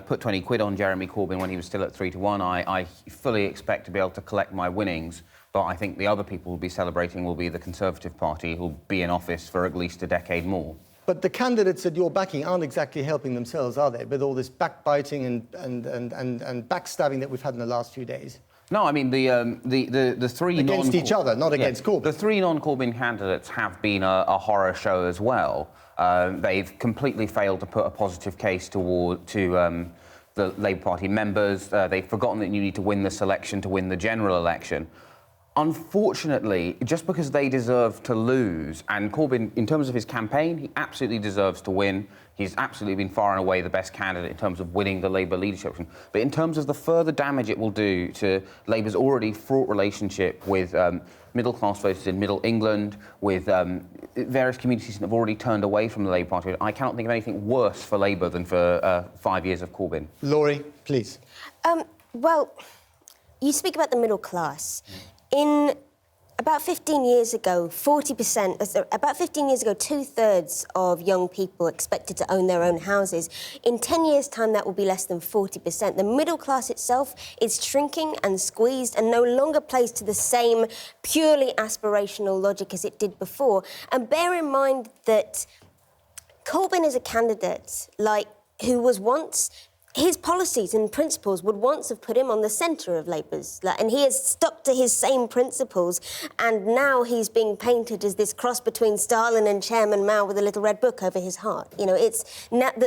put 20 quid on Jeremy Corbyn when he was still at 3-1. I fully expect to be able to collect my winnings, but I think the other people who will be celebrating will be the Conservative Party, who'll be in office for at least a decade more. But the candidates that you're backing aren't exactly helping themselves, are they? With all this backbiting and backstabbing that we've had in the last few days. No, I mean, the three... Against each other, not against Corbyn. The three non-Corbyn candidates have been a horror show as well. They've completely failed to put a positive case to the Labour Party members. They've forgotten that you need to win this election to win the general election. Unfortunately, just because they deserve to lose, and Corbyn, in terms of his campaign, he absolutely deserves to win. He's absolutely been far and away the best candidate in terms of winning the Labour leadership. But in terms of the further damage it will do to Labour's already fraught relationship with middle-class voters in Middle England, with various communities that have already turned away from the Labour Party, I cannot think of anything worse for Labour than for 5 years of Corbyn. Laurie, please. Well, you speak about the middle class. In about 15 years ago, 2/3 of young people expected to own their own houses. In 10 years' time, that will be less than 40%. The middle class itself is shrinking and squeezed and no longer plays to the same purely aspirational logic as it did before. And bear in mind that Corbyn is a candidate who was once... His policies and principles would once have put him on the centre of Labour's... and he has stuck to his same principles, and now he's being painted as this cross between Stalin and Chairman Mao with a little red book over his heart.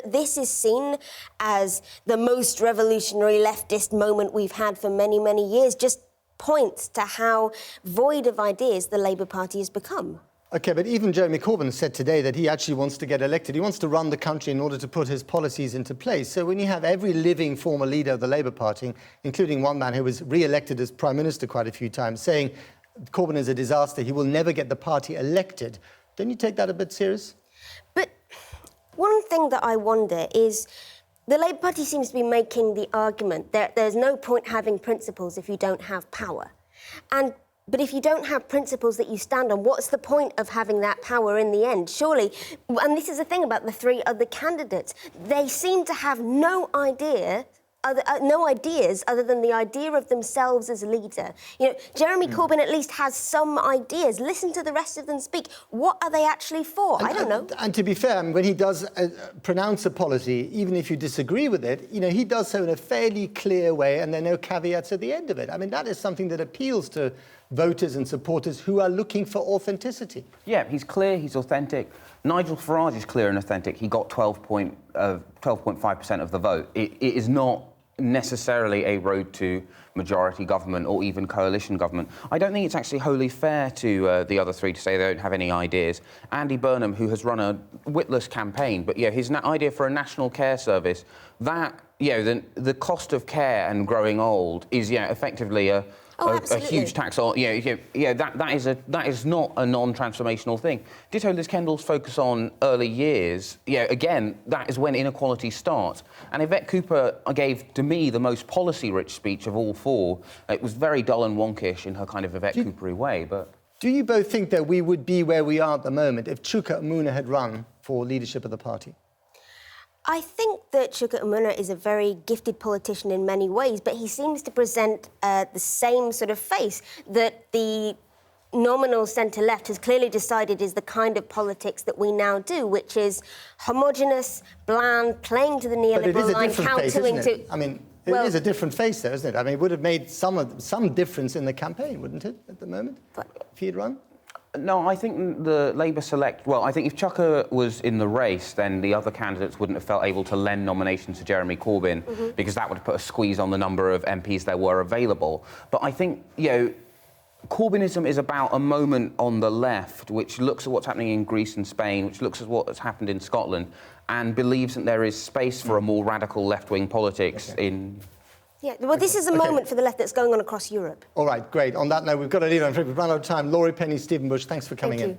This is seen as the most revolutionary leftist moment we've had for many, many years. Just points to how void of ideas the Labour Party has become. OK, but even Jeremy Corbyn said today that he actually wants to get elected. He wants to run the country in order to put his policies into place. So when you have every living former leader of the Labour Party, including one man who was re-elected as Prime Minister quite a few times, saying Corbyn is a disaster, he will never get the party elected, don't you take that a bit serious? But one thing that I wonder is the Labour Party seems to be making the argument that there's no point having principles if you don't have power. But if you don't have principles that you stand on, what's the point of having that power in the end? Surely, and this is the thing about the three other candidates, they seem to have no ideas other than the idea of themselves as leader. Jeremy Corbyn at least has some ideas. Listen to the rest of them speak. What are they actually for? I don't know. And to be fair, when he does pronounce a policy, even if you disagree with it, he does so in a fairly clear way, and there are no caveats at the end of it. I mean, that is something that appeals to voters and supporters who are looking for authenticity. Yeah, he's clear, he's authentic. Nigel Farage is clear and authentic. He got 12.5% of the vote. It is not necessarily a road to majority government or even coalition government. I don't think it's actually wholly fair to the other three to say they don't have any ideas. Andy Burnham, who has run a witless campaign, but his idea for a national care service, that the cost of care and growing old is effectively a huge tax on. That is not a non-transformational thing. Ditto Liz Kendall's focus on early years. Again, that is when inequality starts. And Yvette Cooper gave, to me, the most policy-rich speech of all four. It was very dull and wonkish in her kind of Yvette Cooper-y way, but... Do you both think that we would be where we are at the moment if Chuka Umunna had run for leadership of the party? I think that Chuka Umunna is a very gifted politician in many ways, but he seems to present the same sort of face that the nominal centre-left has clearly decided is the kind of politics that we now do, which is homogenous, bland, playing to the neoliberal line, countering to... I mean, it is a different face, though, isn't it? I mean, it would have made some difference in the campaign, wouldn't it, at the moment, if he had run? No, I think the Labour select... Well, I think if Chuka was in the race, then the other candidates wouldn't have felt able to lend nominations to Jeremy Corbyn, because that would have put a squeeze on the number of MPs there were available. But I think, Corbynism is about a moment on the left which looks at what's happening in Greece and Spain, which looks at what has happened in Scotland, and believes that there is space for a more radical left-wing politics in... Yeah, well, this is a moment for the left that's going on across Europe. All right, great. On that note, we've got to leave. I'm afraid we've run out of time. Laurie Penny, Stephen Bush, thanks for coming in.